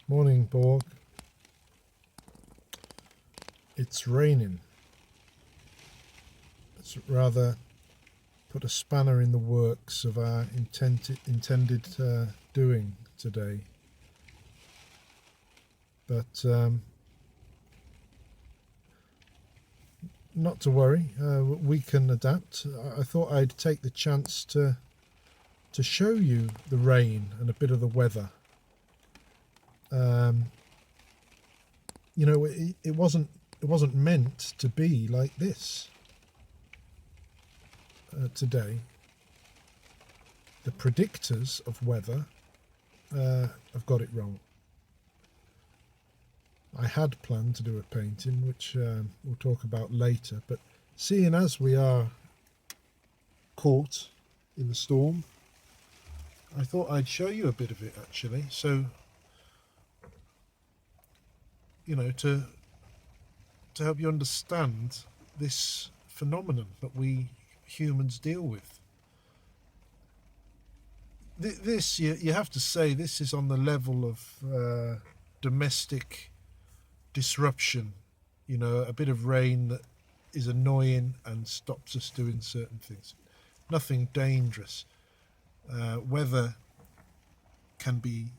Morning, Borg. It's raining. It's rather put a spanner in the works of our intended doing today. But not to worry, we can adapt. I thought I'd take the chance to show you the rain and a bit of the weather. It wasn't meant to be like this today. The predictors of weather have got it wrong. I had planned to do a painting, which we'll talk about later, but seeing as we are caught in the storm, I thought I'd show you a bit of it actually. So, to help you understand this phenomenon that we humans deal with. This, you have to say, this is on the level of domestic disruption. A bit of rain that is annoying and stops us doing certain things. Nothing dangerous. Weather can be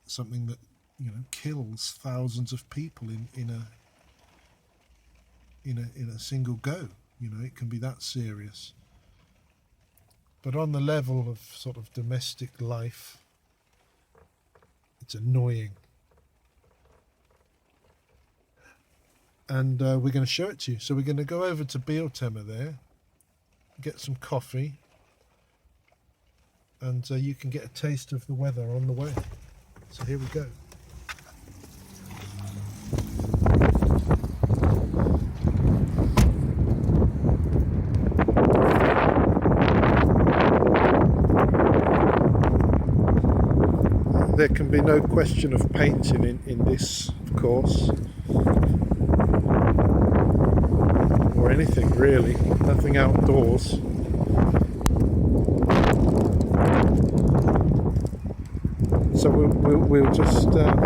something that kills thousands of people in a single go. It can be that serious. But on the level of sort of domestic life, it's annoying. And we're going to show it to you. So we're going to go over to Biotema there, get some coffee, and you can get a taste of the weather on the way. So here we go. There can be no question of painting in this, of course, or anything really, nothing outdoors. So we'll just nearly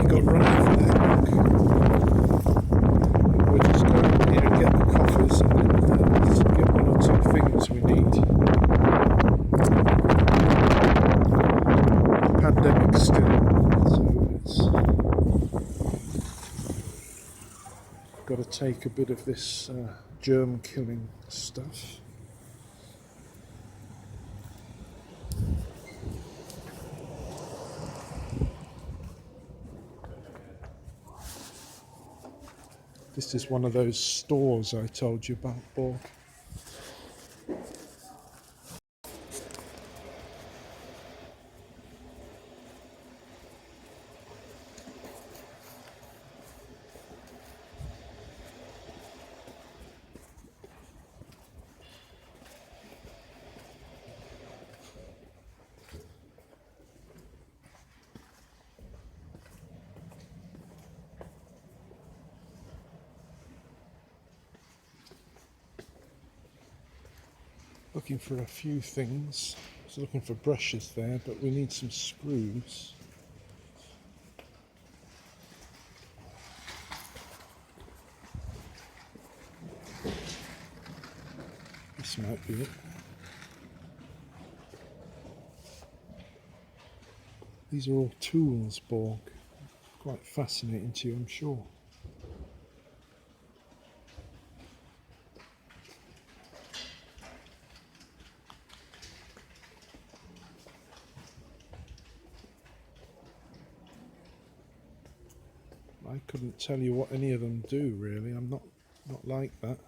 got run over there. We'll just go in here and get the coffees and then just get one or two things we need. The pandemic still, so it's got to take a bit of this germ killing stuff. This is one of those stores I told you about, Borg. Looking for a few things. I was looking for brushes there, but we need some screws. This might be it. These are all tools, Borg. Quite fascinating to you, I'm sure. I couldn't tell you what any of them do really. I'm not like that.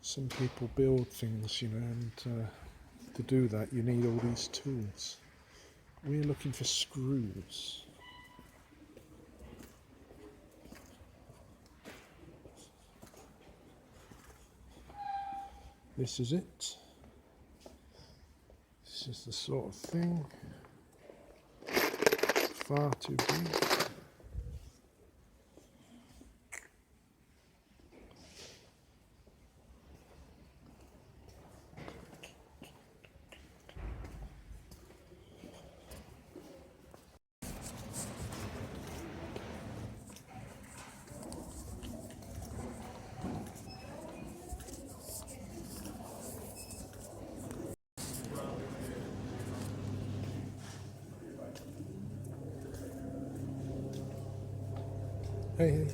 Some people build things, and to do that you need all these tools. We're looking for screws. This is it. This is the sort of thing. Far too big. Hey, hey.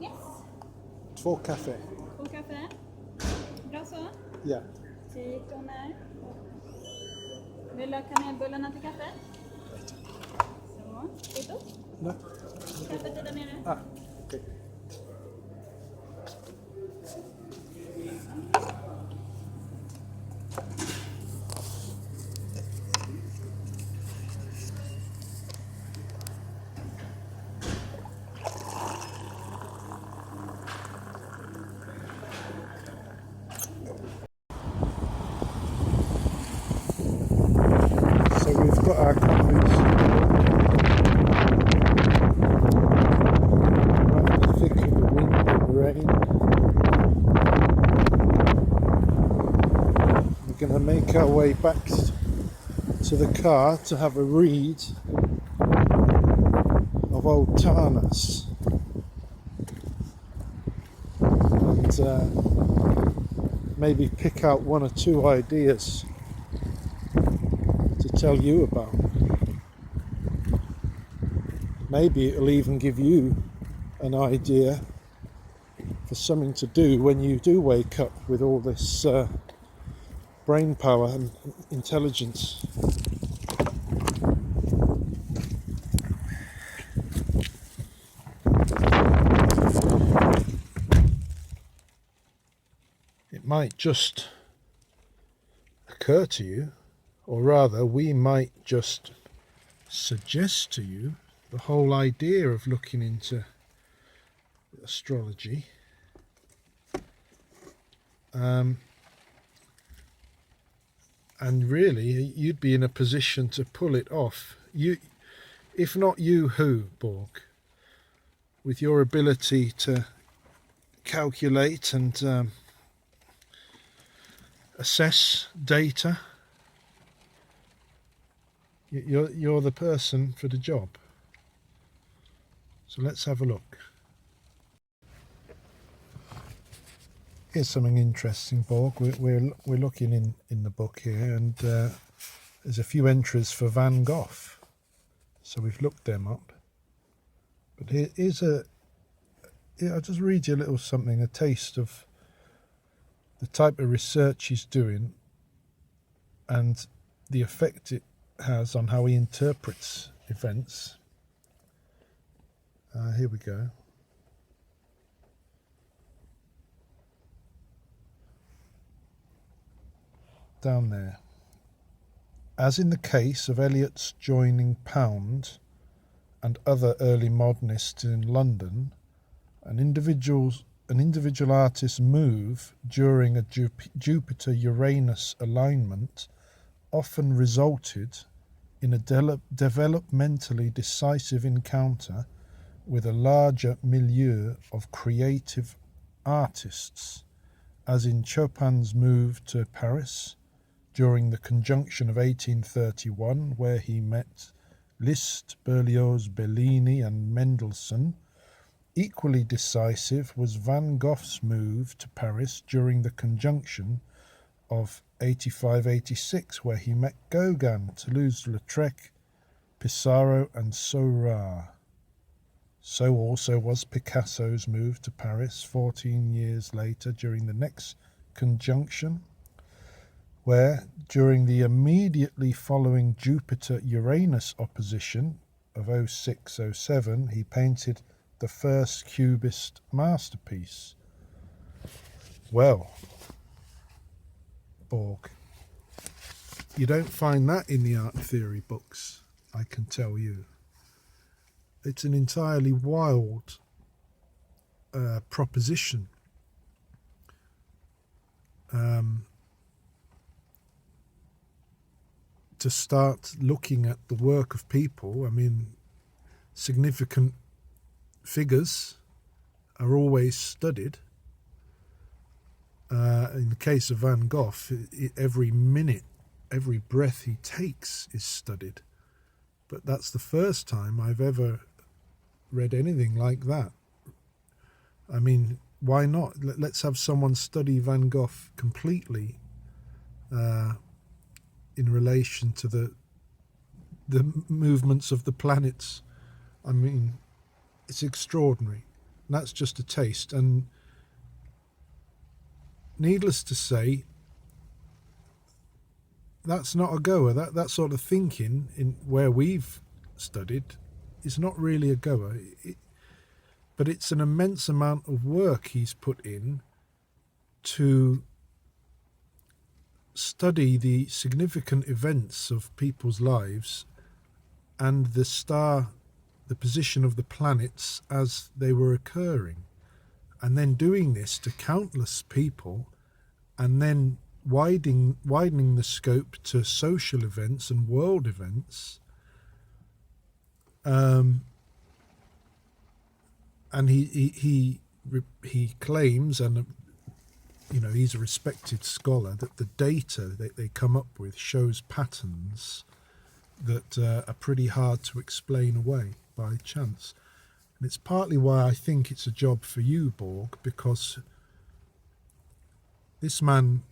Yes, 2 kaffe. 2 kaffe. Bra så. Ja. 10 kronor. Vill du ha kanelbullarna till kaffe? Så, kvitto. No? Kaffet är där nere. Ah, okay. So we've got our coffees right in the thick of the wind and rain. We're going to make our way back to the car to have a read of old Tarnas and maybe pick out 1 or 2 ideas to tell you about. Maybe it'll even give you an idea for something to do when you do wake up with all this brain power and intelligence. It might just occur to you, or rather we might just suggest to you the whole idea of looking into astrology. And really you'd be in a position to pull it off. You, if not you, who, Borg? With your ability to calculate and assess data, you're the person for the job. So let's have a look. Here's something interesting, Borg. We're looking in the book here, and there's a few entries for Van Gogh. So we've looked them up. But here's I'll just read you a little something, a taste of the type of research he's doing and the effect it has on how he interprets events. Here we go. Down there. As in the case of Eliot's joining Pound and other early modernists in London, an individual artist's move during a Jupiter-Uranus alignment often resulted in a developmentally decisive encounter with a larger milieu of creative artists, as in Chopin's move to Paris during the conjunction of 1831, where he met Liszt, Berlioz, Bellini and Mendelssohn. Equally decisive was Van Gogh's move to Paris during the conjunction of 85-86, where he met Gauguin, Toulouse-Lautrec, Pissarro and Seurat. So also was Picasso's move to Paris 14 years later during the next conjunction, where during the immediately following Jupiter-Uranus opposition of 06-07 he painted the first Cubist masterpiece. Well, Borg, you don't find that in the art theory books, I can tell you. It's an entirely wild proposition. To start looking at the work of people, I mean, significant figures are always studied, In the case of Van Gogh, every minute, every breath he takes is studied. But that's the first time I've ever read anything like that. I mean, why not? Let's have someone study Van Gogh completely in relation to the movements of the planets. I mean, it's extraordinary. And that's just a taste. And needless to say, that's not a goer. That sort of thinking in where we've studied is not really a goer. But it's an immense amount of work he's put in to study the significant events of people's lives and the position of the planets as they were occurring, and then doing this to countless people, and then widening the scope to social events and world events. And he claims, and he's a respected scholar, that the data that they come up with shows patterns that are pretty hard to explain away by chance. And it's partly why I think it's a job for you, Borg, because this man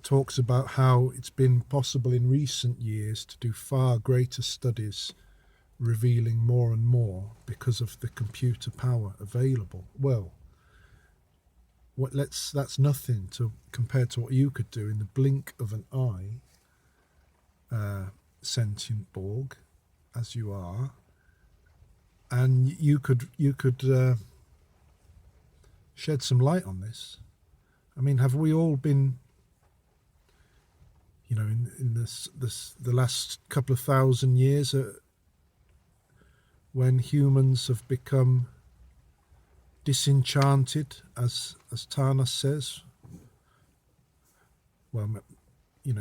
talks about how it's been possible in recent years to do far greater studies, revealing more and more because of the computer power available. Well, that's nothing compared to what you could do in the blink of an eye, sentient Borg, as you are, and you could shed some light on this. I mean, have we all been, in the last couple of thousand years, when humans have become disenchanted, as Tarnas says? Well,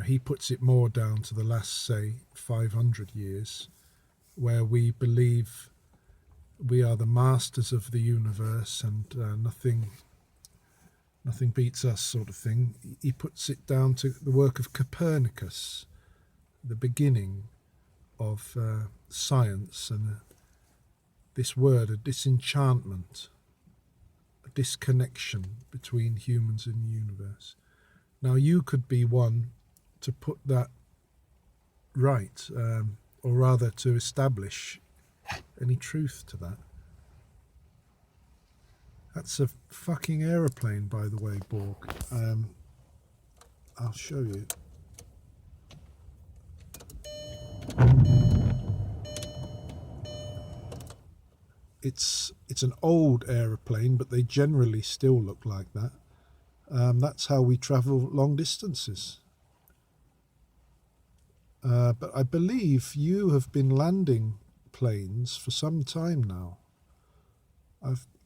he puts it more down to the last, say, 500 years, where we believe we are the masters of the universe and nothing beats us, sort of thing. He puts it down to the work of Copernicus, the beginning of science, and this word, a disenchantment, a disconnection between humans and the universe. Now, you could be one to put that right, or rather to establish any truth to that. That's a fucking aeroplane, by the way, Borg. I'll show you. It's an old aeroplane, but they generally still look like that. That's how we travel long distances. But I believe you have been landing planes for some time now.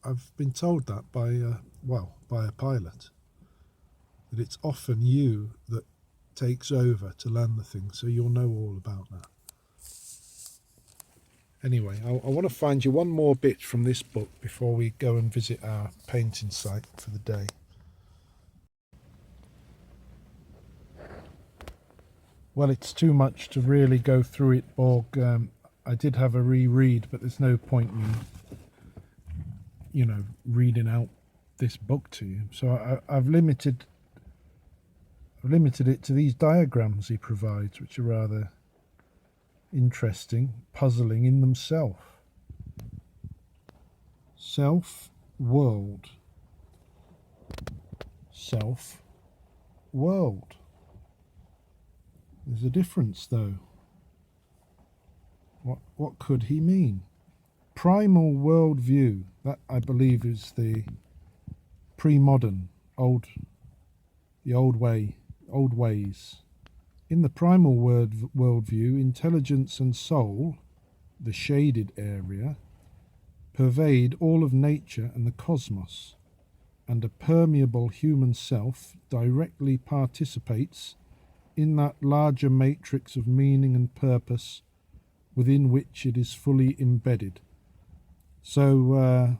I've been told that by a pilot, that it's often you that takes over to land the thing, so you'll know all about that. Anyway, I want to find you one more bit from this book before we go and visit our painting site for the day. Well, it's too much to really go through it, Borg. I did have a reread, but there's no point in reading out this book to you. So I've limited it to these diagrams he provides, which are rather interesting, puzzling in themselves. Self, world. Self, world. There's a difference, though. What could he mean? Primal world view. That, I believe, is the pre-modern, the old ways. In the primal worldview, intelligence and soul, the shaded area, pervade all of nature and the cosmos, and a permeable human self directly participates in that larger matrix of meaning and purpose within which it is fully embedded. So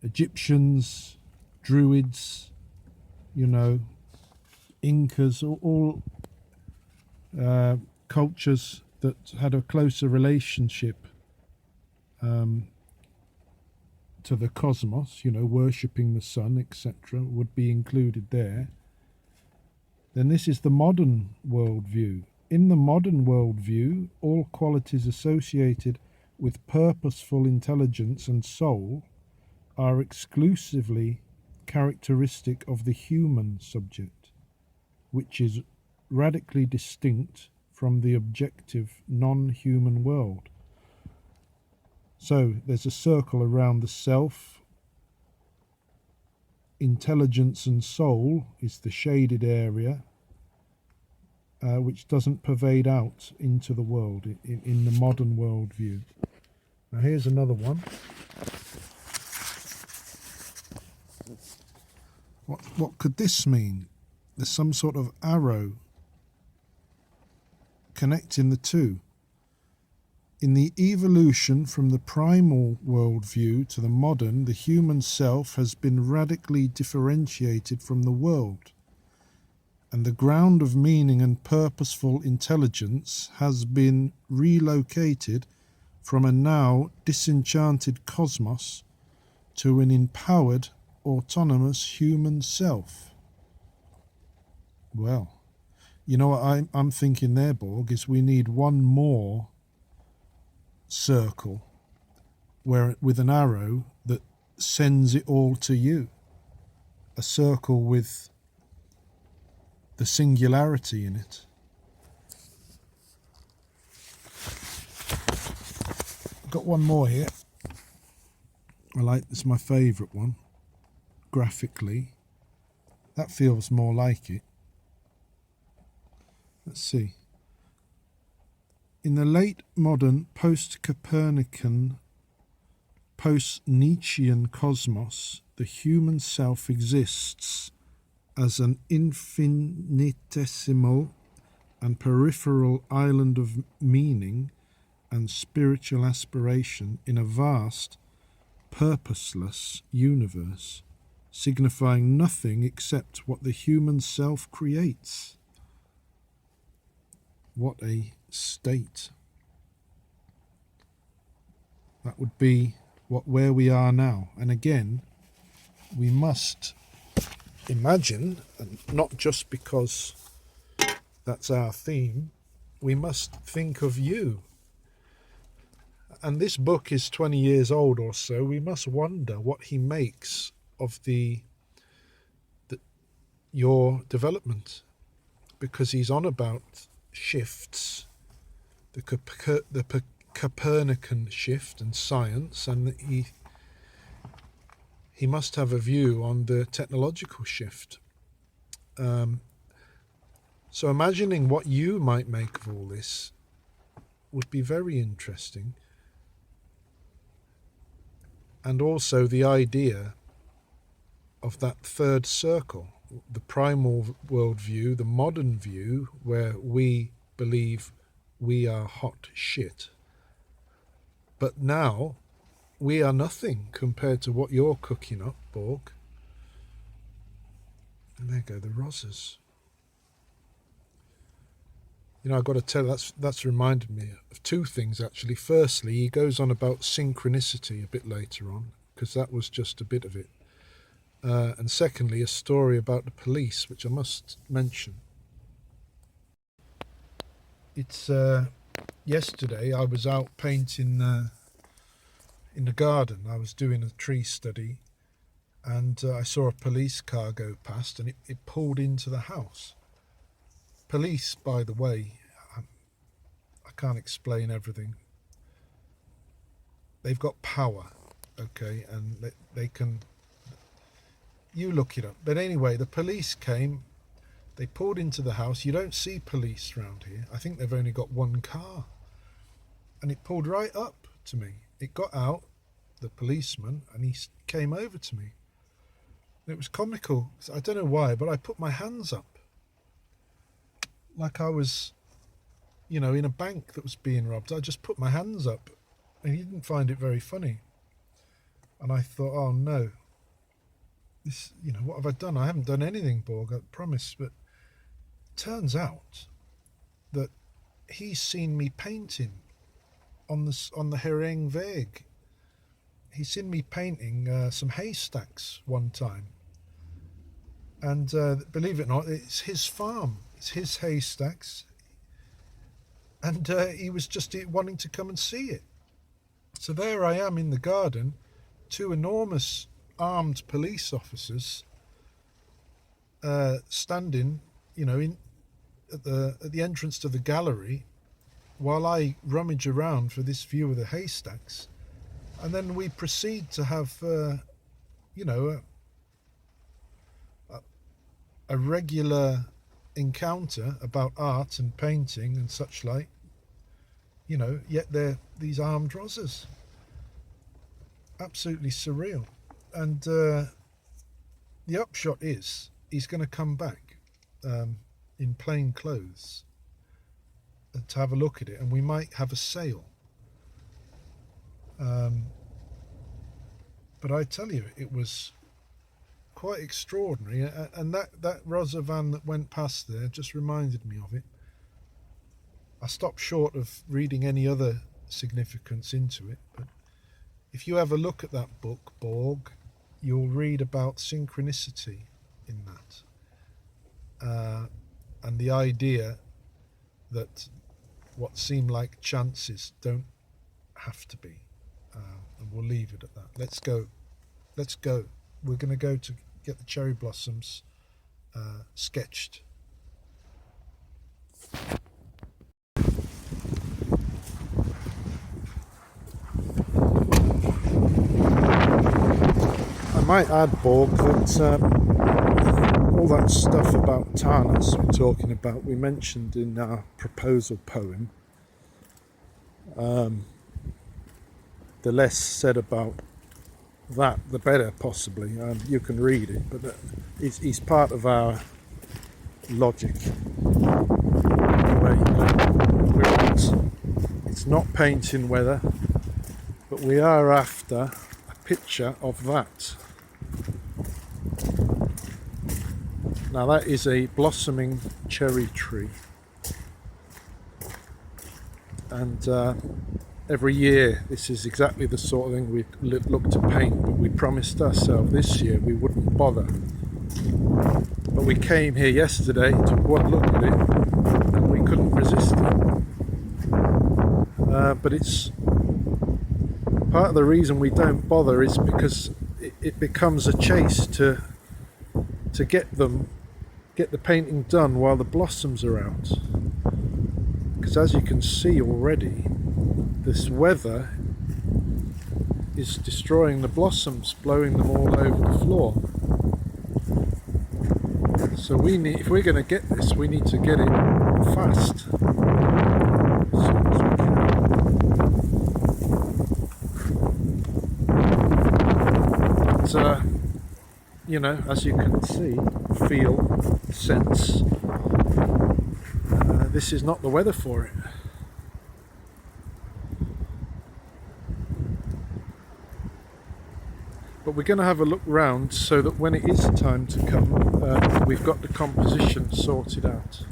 Egyptians, Druids, you know, Incas, all cultures that had a closer relationship to the cosmos, you know, worshipping the sun, etc., would be included there. Then this is the modern worldview. In the modern worldview, all qualities associated with purposeful intelligence and soul are exclusively characteristic of the human subject, which is radically distinct from the objective non-human world. So there's a circle around the self. Intelligence and soul is the shaded area, which doesn't pervade out into the world in the modern worldview. Now here's another one. What could this mean? There's some sort of arrow connecting the two. In the evolution from the primal worldview to the modern, the human self has been radically differentiated from the world, and the ground of meaning and purposeful intelligence has been relocated from a now disenchanted cosmos to an empowered, autonomous human self. Well, you know what I'm thinking there, Borg, is we need one more circle where with an arrow that sends it all to you. A circle with the singularity in it. I've got one more here. I like this, my favourite one. Graphically. That feels more like it. Let's see. In the late modern, post-Copernican, post-Nietzschean cosmos, the human self exists as an infinitesimal and peripheral island of meaning and spiritual aspiration in a vast, purposeless universe, signifying nothing except what the human self creates. What a state. That would be where we are now. And again, we must imagine, and not just because that's our theme, we must think of you. And this book is 20 years old or so. We must wonder what he makes of your development, because he's on about shifts, the Copernican shift and science, and he must have a view on the technological shift. So imagining what you might make of all this would be very interesting. And also the idea of that third circle, the primal worldview, the modern view, where we believe we are hot shit. But now we are nothing compared to what you're cooking up, Borg. And there go the roses. You know, I've got to tell you, that's reminded me of two things, actually. Firstly, he goes on about synchronicity a bit later on, because that was just a bit of it. And secondly, a story about the police, which I must mention. It's yesterday I was out painting in the garden. I was doing a tree study, and I saw a police car go past, and it pulled into the house. Police, by the way, I can't explain everything. They've got power, okay, and they can... You look it up. But anyway, the police came, they pulled into the house. You don't see police around here. I think they've only got one car. And it pulled right up to me. It got out, the policeman, and he came over to me. And it was comical. I don't know why, but I put my hands up. Like I was, in a bank that was being robbed. I just put my hands up, and he didn't find it very funny. And I thought, oh no. this, what have I done? I haven't done anything, Borg, I promise. But turns out that he's seen me painting on the Hereng Weg. He's seen me painting some haystacks one time. And believe it or not, it's his farm. It's his haystacks. And he was just wanting to come and see it. So there I am in the garden, two enormous armed police officers standing, at the entrance to the gallery, while I rummage around for this view of the haystacks. And then we proceed to have, a regular encounter about art and painting and such like, yet they're these armed rozzers. Absolutely surreal. And the upshot is he's going to come back in plain clothes to have a look at it, and we might have a sale. But I tell you, it was quite extraordinary, and that Rosa van that went past there just reminded me of it. I stopped short of reading any other significance into it, but if you have a look at that book, Borg, you'll read about synchronicity in that, and the idea that what seem like chances don't have to be, and we'll leave it at that. Let's go. We're going to go to get the cherry blossoms sketched. I might add, Borg, that all that stuff about Tanas we're talking about, we mentioned in our proposal poem. The less said about that, the better, possibly. You can read it, but he's part of our logic. Anyway, it's not painting weather, but we are after a picture of that. Now that is a blossoming cherry tree, and every year this is exactly the sort of thing we look to paint, but we promised ourselves this year we wouldn't bother. But we came here yesterday, took one look at it, and we couldn't resist it. But it's part of the reason we don't bother is because it becomes a chase to get the painting done while the blossoms are out. Because as you can see already, this weather is destroying the blossoms, blowing them all over the floor. So if we're going to get this, we need to get it fast. But, as you can see, feel, sense, this is not the weather for it. But we're going to have a look round so that when it is time to come, we've got the composition sorted out.